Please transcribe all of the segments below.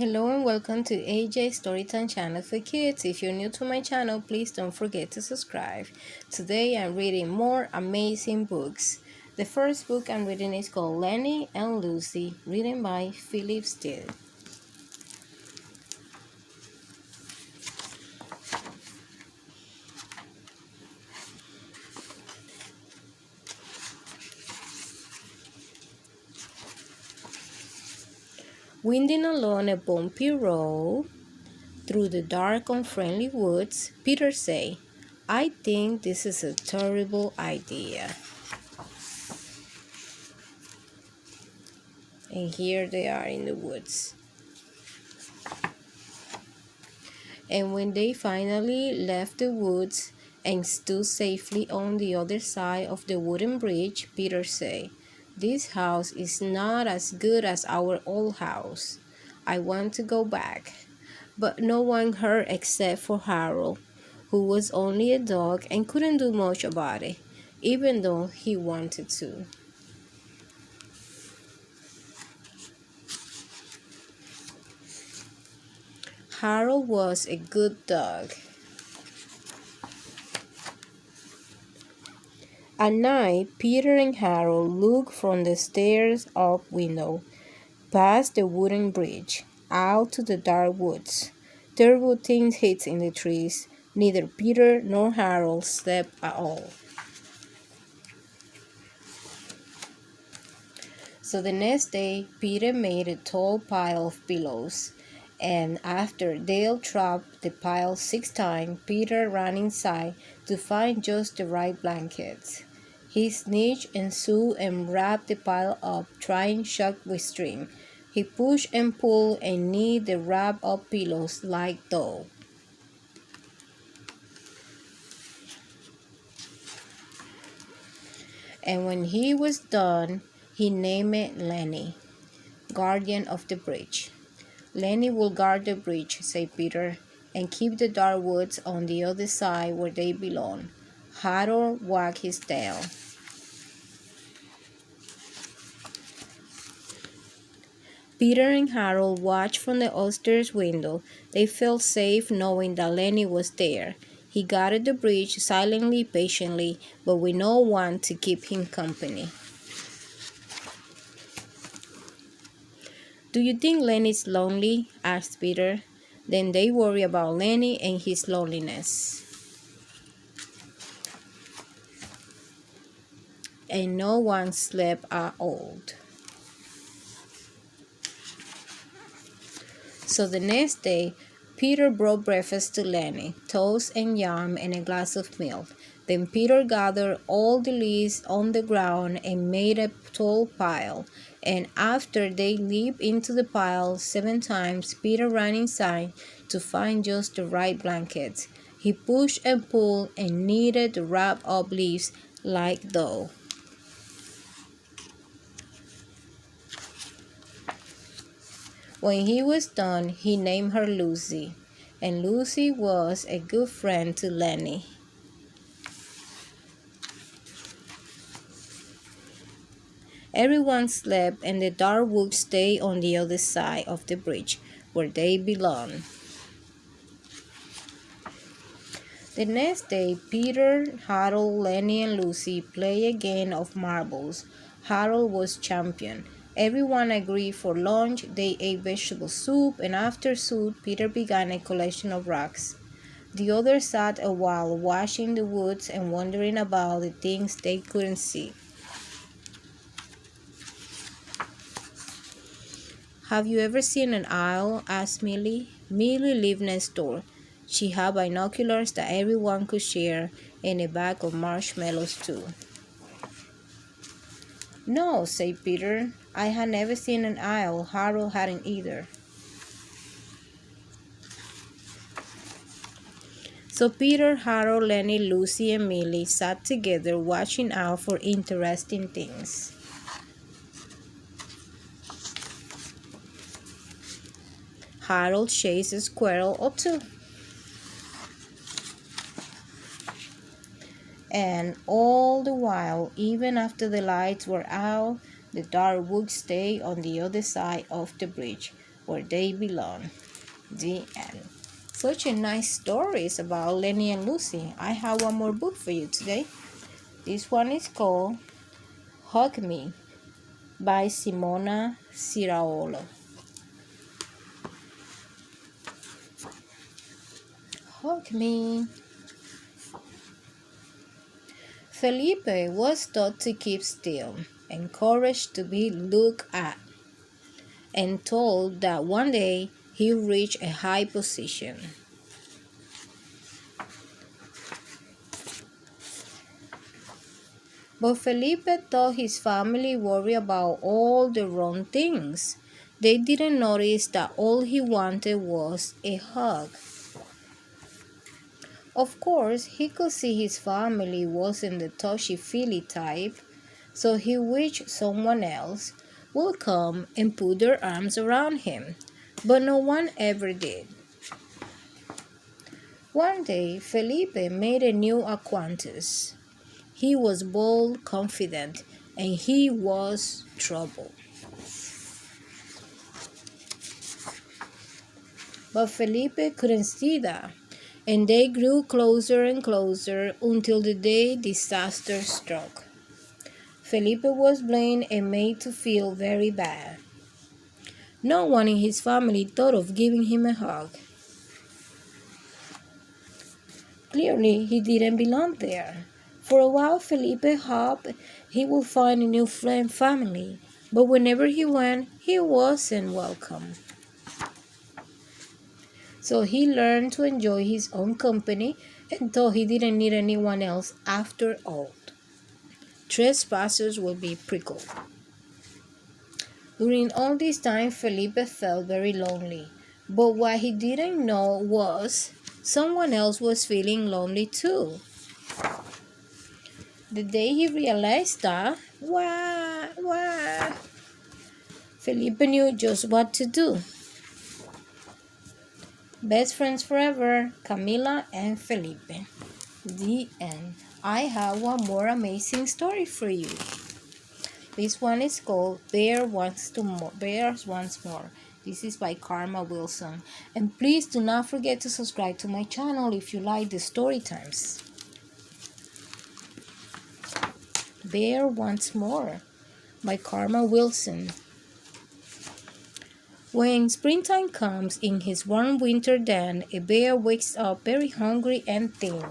Hello and welcome to AJ Storytime channel for kids. If you're new to my channel, please don't forget to subscribe. Today I'm reading more amazing books. The first book I'm reading is called Lenny and Lucy, written by Philip Steele. Winding along a bumpy road through the dark, unfriendly woods, Peter said, "I think this is a terrible idea." And here they are in the woods. And when they finally left the woods and stood safely on the other side of the wooden bridge, Peter said, "This house is not as good as our old house. I want to go back." But no one heard except for Harold, who was only a dog and couldn't do much about it, even though he wanted to. Harold was a good dog. At night, Peter and Harold looked from the stairs-up window, past the wooden bridge, out to the dark woods. Terrible things hid in the trees. Neither Peter nor Harold slept at all. So the next day, Peter made a tall pile of pillows, and after Dale trapped the pile 6 times, Peter ran inside to find just the right blankets. He snitched and sewed and wrapped the pile up, trying shock with string. He pushed and pulled and knit the wrapped-up pillows like dough. And when he was done, he named it Lenny, guardian of the bridge. "Lenny will guard the bridge," said Peter, "and keep the dark woods on the other side where they belong." Harold wagged his tail. Peter and Harold watched from the upstairs window. They felt safe knowing that Lenny was there. He guarded the bridge silently, patiently, but with no one to keep him company. "Do you think Lenny's lonely?" asked Peter. Then they worried about Lenny and his loneliness. And no one slept at all. So the next day, Peter brought breakfast to Lenny, toast and yam and a glass of milk. Then Peter gathered all the leaves on the ground and made a tall pile. And after they leaped into the pile 7 times, Peter ran inside to find just the right blankets. He pushed and pulled and knitted the wrapped-up leaves like dough. When he was done, he named her Lucy, and Lucy was a good friend to Lenny. Everyone slept, and the dark woods stayed on the other side of the bridge, where they belonged. The next day, Peter, Harold, Lenny, and Lucy played a game of marbles. Harold was champion. Everyone agreed for lunch. They ate vegetable soup, and after soup, Peter began a collection of rocks. The others sat a while watching the woods and wondering about the things they couldn't see. "Have you ever seen an owl?" asked Millie. Millie lived next door. She had binoculars that everyone could share and a bag of marshmallows too. "No," said Peter. "I had never seen an owl. Harold hadn't either." So Peter, Harold, Lenny, Lucy, and Millie sat together watching out for interesting things. Harold chased a squirrel or 2. And all the while, even after the lights were out, the dark woods stayed on the other side of the bridge, where they belong. The end. Such a nice stories about Lenny and Lucy. I have one more book for you today. This one is called Hug Me by Simona Siraolo. Hug me. Felipe was taught to keep still, encouraged to be looked at, and told that one day he'll reach a high position. But Felipe thought his family worried about all the wrong things. They didn't notice that all he wanted was a hug. Of course, he could see his family wasn't the touchy-feely type, so he wished someone else would come and put their arms around him, but no one ever did. One day, Felipe made a new acquaintance. He was bold, confident, and he was trouble. But Felipe couldn't see that, and they grew closer and closer until the day disaster struck. Felipe was blamed and made to feel very bad. No one in his family thought of giving him a hug. Clearly, he didn't belong there. For a while, Felipe hoped he would find a new family, but whenever he went, he wasn't welcome. So he learned to enjoy his own company and thought he didn't need anyone else after all. Trespassers will be prickled. During all this time, Felipe felt very lonely, but what he didn't know was someone else was feeling lonely too. The day he realized that, Felipe knew just what to do. Best friends forever, Camila and Felipe. The end. I have one more amazing story for you. This one is called Bears Once More. This is by Karma Wilson. And please do not forget to subscribe to my channel if you like the story times. Bear Once More by Karma Wilson. When springtime comes in his warm winter den, a bear wakes up very hungry and thin.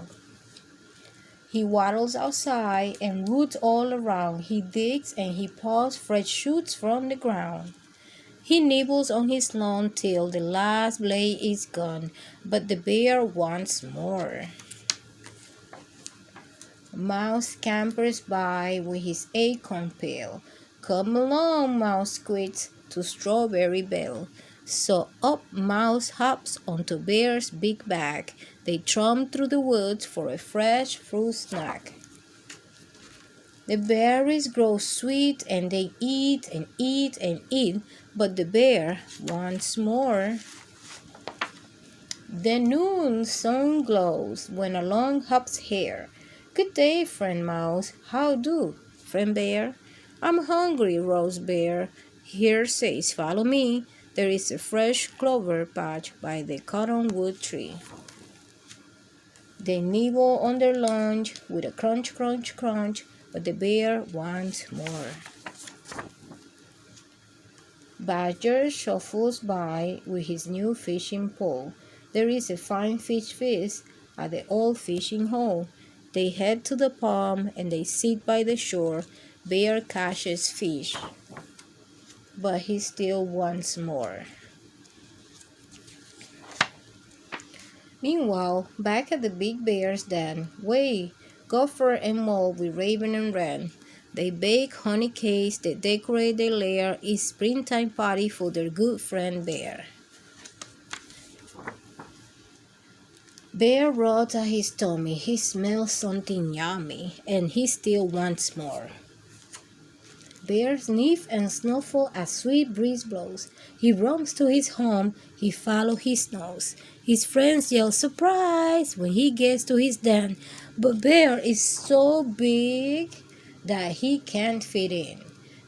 He waddles outside and roots all around. He digs and he pulls fresh shoots from the ground. He nibbles on his lawn till the last blade is gone, but the bear wants more. Mouse scampers by with his acorn pail. Come along, Mouse squeaks to Strawberry Bell. So up Mouse hops onto Bear's big back. They tromp through the woods for a fresh fruit snack. The berries grow sweet and they eat and eat and eat, but the bear wants more. The noon sun glows when along hops Hare. Good day, friend Mouse. How do, friend Bear? I'm hungry, Rose Bear. Hare says, follow me. There is a fresh clover patch by the cottonwood tree. They nibble on their lunch with a crunch, crunch, crunch, but the bear wants more. Badger shuffles by with his new fishing pole. There is a fine fish feast at the old fishing hole. They head to the pond and they sit by the shore. Bear catches fish, but he still wants more. Meanwhile, back at the big bear's den, Gopher and Mole with Raven and Wren. They bake honey cakes, they decorate their lair. It's springtime party for their good friend Bear. Bear rots at his tummy. He smells something yummy, and he still wants more. Bear sniffs and snuffles as sweet breeze blows. He runs to his home. He follows his nose. His friends yell surprise when he gets to his den, but Bear is so big that he can't fit in.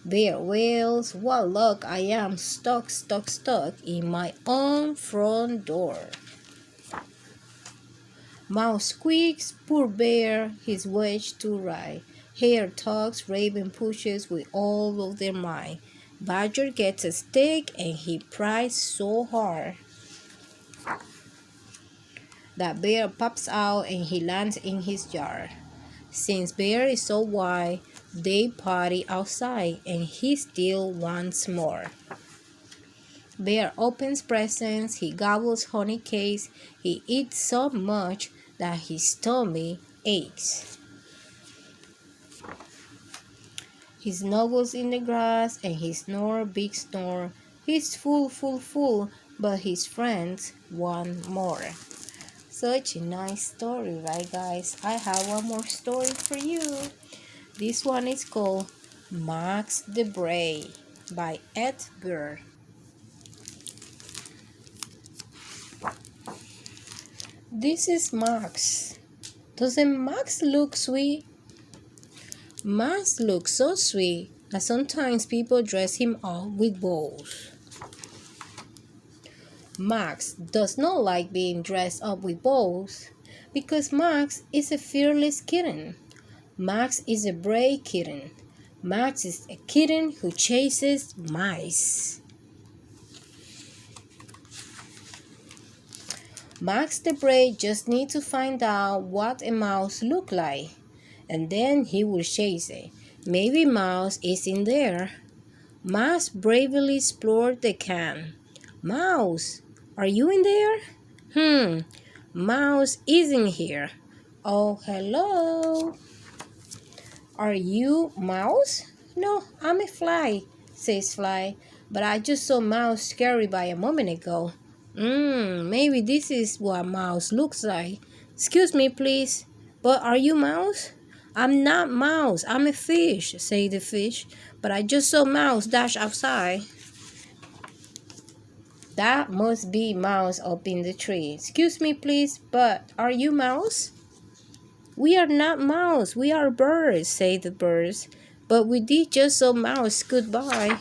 Bear wails, what luck, I am stuck, stuck, stuck in my own front door. Mouse squeaks, poor bear, he's wedged too right. Hare talks, raven pushes with all of their might. Badger gets a stick and he pries so hard that bear pops out and he lands in his yard. Since bear is so wide, they party outside and he still wants more. Bear opens presents, he gobbles honey cakes, he eats so much that his tummy aches. He snuggles in the grass and he snores big snore. He's full, full, full, but his friends want more. Such a nice story, right guys? I have one more story for you. This one is called Max the Bray by Ed Burr. This is Max. Doesn't Max look sweet? Max looks so sweet that sometimes people dress him up with bows. Max does not like being dressed up with bows because Max is a fearless kitten. Max is a brave kitten. Max is a kitten who chases mice. Max the Brave just needs to find out what a mouse looks like, and then he will chase it. Maybe Mouse is in there. Max bravely explored the can. Mouse, are you in there? Mouse isn't here. Oh, hello. Are you Mouse? No, I'm a fly, says Fly, but I just saw Mouse scary by a moment ago. Maybe this is what Mouse looks like. Excuse me, please, but are you Mouse? I'm not Mouse, I'm a fish, say the fish, but I just saw Mouse dash outside. That must be Mouse up in the tree. Excuse me, please, but are you Mouse? We are not Mouse, we are birds, say the birds, but we did just saw Mouse goodbye.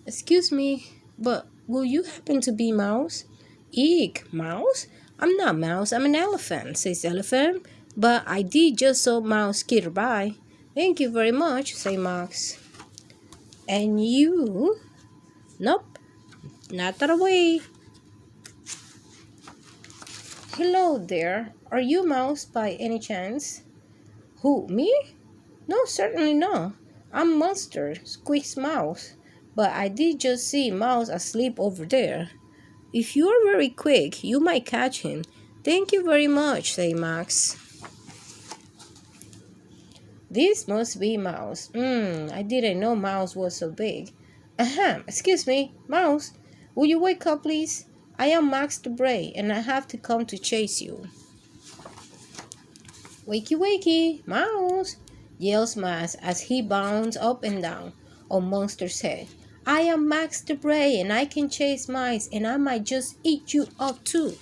Excuse me, but will you happen to be Mouse? Eek, Mouse? I'm not Mouse, I'm an elephant, says Elephant, but I did just saw Mouse skitter by. Thank you very much, say Max. And you? Nope, not that way. Hello there, are you Mouse by any chance? Who, me? No, certainly not. I'm Monster, squeaks Mouse, but I did just see Mouse asleep over there. If you are very quick, you might catch him. Thank you very much, say Max. This must be Mouse. I didn't know Mouse was so big. Ahem, excuse me, Mouse. Will you wake up, please? I am Max the Bray, and I have to come to chase you. Wakey, wakey, Mouse, yells Max as he bounds up and down on Monster's head. I am Max the Bray, and I can chase mice, and I might just eat you up too.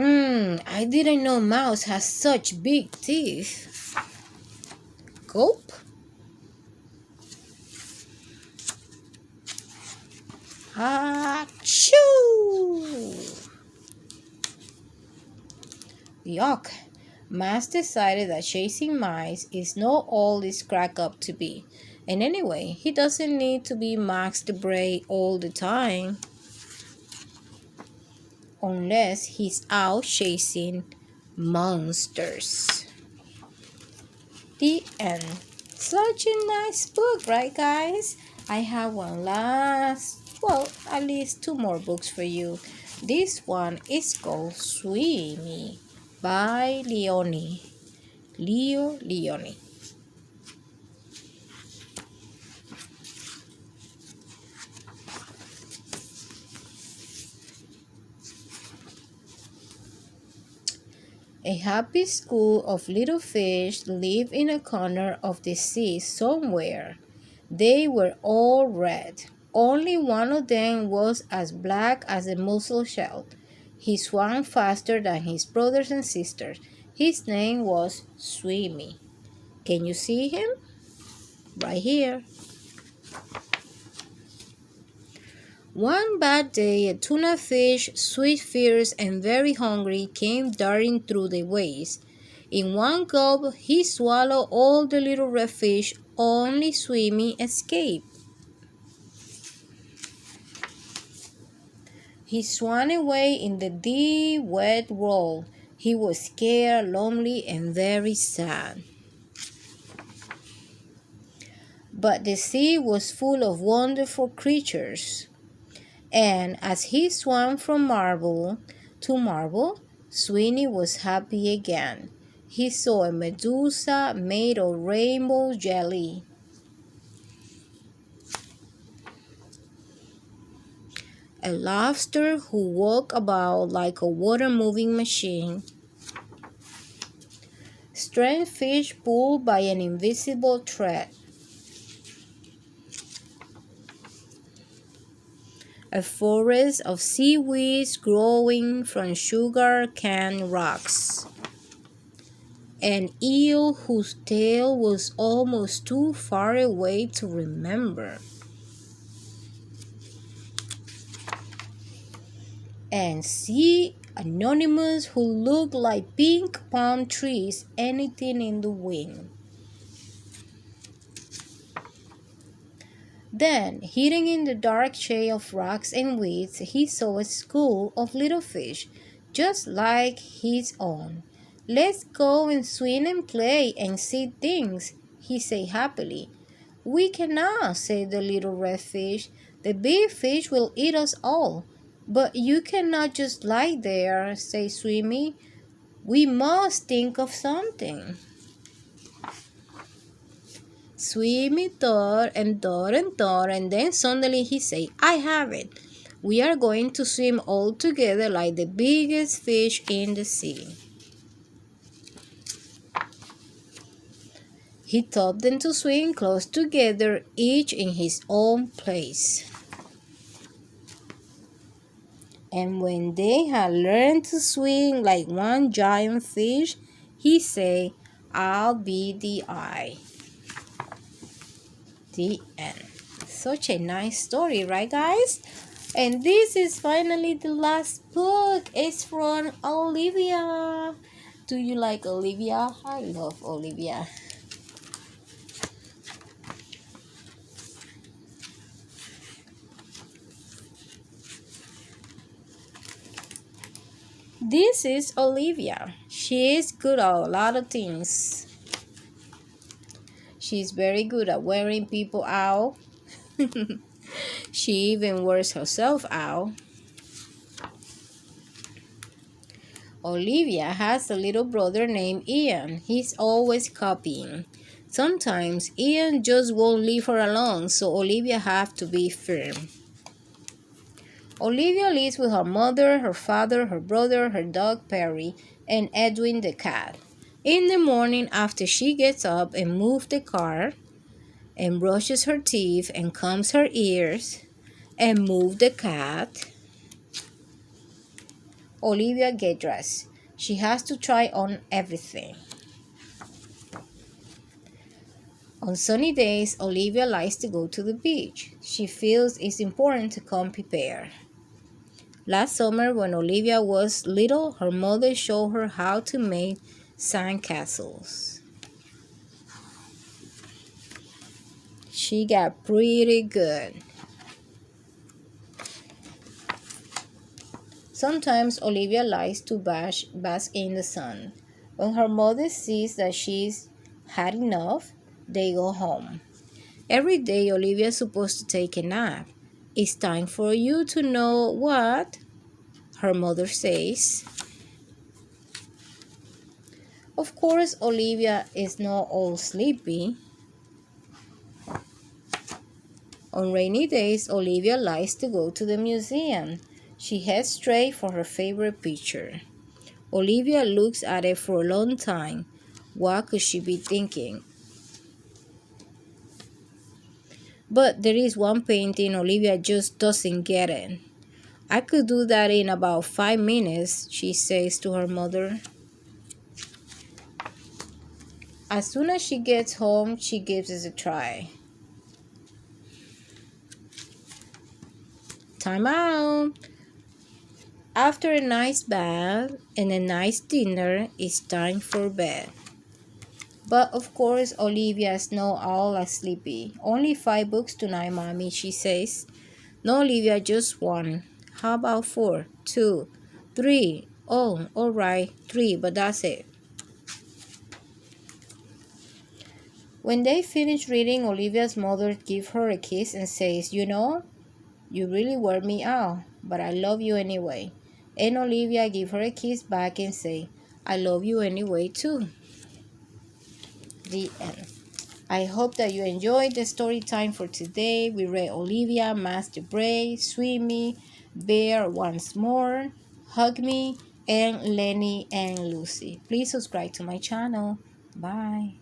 I didn't know Mouse has such big teeth. Gulp. Achoo! Yuck. Max decided that chasing mice is not all it's cracked up to be. And anyway, he doesn't need to be Max the Bray all the time. Unless he's out chasing monsters. The end. Such a nice book, right guys? I have at least two more books for you. This one is called Swimmy by Leo Leone. A happy school of little fish lived in a corner of the sea somewhere. They were all red. Only one of them was as black as a mussel shell. He swam faster than his brothers and sisters. His name was Swimmy. Can you see him? Right here. One bad day, a tuna fish, sweet, fierce, and very hungry, came darting through the waves. In one gulp, he swallowed all the little red fish, only Swimmy escaped. He swam away in the deep, wet world. He was scared, lonely, and very sad. But the sea was full of wonderful creatures. And as he swam from marble to marble, Sweeney was happy again. He saw a Medusa made of rainbow jelly, a lobster who walked about like a water-moving machine, strange fish pulled by an invisible thread, a forest of seaweeds growing from sugar cane rocks, an eel whose tail was almost too far away to remember, and sea anemones who looked like pink palm trees, anything in the wind. Then, hidden in the dark shade of rocks and weeds, he saw a school of little fish, just like his own. "Let's go and swim and play and see things," he said happily. "We cannot," said the little red fish. "The big fish will eat us all." "But you cannot just lie there," said Swimmy. "We must think of something." Swimmy thought and thought and thought, and then suddenly he said, "I have it. We are going to swim all together like the biggest fish in the sea." He taught them to swim close together, each in his own place. And when they had learned to swim like one giant fish, he said, "I'll be the eye." The end. Such a nice story, right, guys? And this is finally the last book. It's from Olivia. Do you like Olivia? I love Olivia. This is Olivia. She is good at a lot of things. She's very good at wearing people out. She even wears herself out. Olivia has a little brother named Ian. He's always copying. Sometimes Ian just won't leave her alone, so Olivia has to be firm. Olivia lives with her mother, her father, her brother, her dog Perry, and Edwin the cat. In the morning, after she gets up and moves the car, and brushes her teeth and combs her ears, and moves the cat, Olivia gets dressed. She has to try on everything. On sunny days, Olivia likes to go to the beach. She feels it's important to come prepared. Last summer, when Olivia was little, her mother showed her how to make sandcastles. She got pretty good. Sometimes Olivia likes to bask in the sun. When her mother sees that she's had enough, they go home. Every day, Olivia is supposed to take a nap. "It's time for you to know what," her mother says. Of course, Olivia is not all sleepy. On rainy days, Olivia likes to go to the museum. She heads straight for her favorite picture. Olivia looks at it for a long time. What could she be thinking? But there is one painting Olivia just doesn't get it. "I could do that in about 5 minutes," she says to her mother. As soon as she gets home, she gives it a try. Time out! After a nice bath and a nice dinner, it's time for bed. But of course, Olivia's not all as sleepy. Only 5 books tonight, Mommy, she says. No, Olivia, just one. How about 4, 2, 3? Oh, all right, 3, but that's it. When they finish reading, Olivia's mother gives her a kiss and says, "You know, you really wear me out, but I love you anyway." And Olivia gives her a kiss back and say, "I love you anyway too." The end. I hope that you enjoyed the story time for today. We read Olivia, Master Bray, Swimmy, Bear Once More, Hug Me, and Lenny and Lucy. Please subscribe to my channel. Bye.